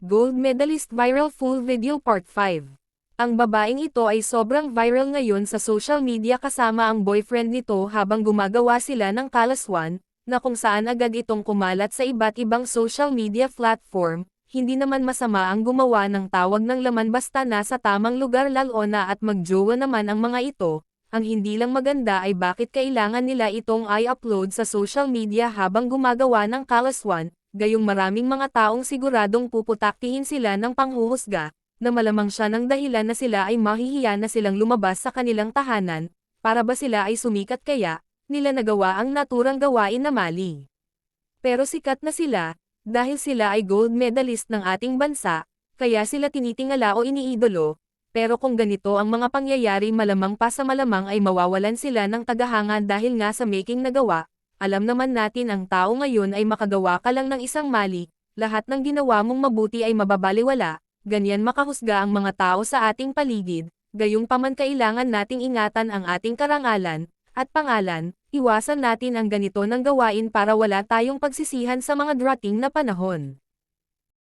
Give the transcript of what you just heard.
Gold Medalist Viral Full Video Part 5. Ang babaeng ito ay sobrang viral ngayon sa social media kasama ang boyfriend nito habang gumagawa sila ng kalaswan, na kung saan agad itong kumalat sa iba't ibang social media platform. Hindi naman masama ang gumawa ng tawag ng laman basta nasa tamang lugar lalo na at magjowa naman ang mga ito. Ang hindi lang maganda ay bakit kailangan nila itong i-upload sa social media habang gumagawa ng kalaswan. Gayong maraming mga taong siguradong puputaktihin sila ng panghuhusga, na malamang siya ng dahilan na sila ay mahihiya na silang lumabas sa kanilang tahanan, para ba sila ay sumikat kaya, nila nagawa ang naturang gawain na mali. Pero sikat na sila, dahil sila ay gold medalist ng ating bansa, kaya sila tinitingala o iniidolo, pero kung ganito ang mga pangyayari malamang pa sa malamang ay mawawalan sila ng tagahanga dahil nga sa making nagawa. Alam naman natin ang tao ngayon ay makagawa ka lang ng isang mali, lahat ng ginawa mong mabuti ay mababaliwala, ganyan makahusga ang mga tao sa ating paligid, gayong paman kailangan nating ingatan ang ating karangalan, at pangalan, iwasan natin ang ganito ng gawain para wala tayong pagsisihan sa mga darating na panahon.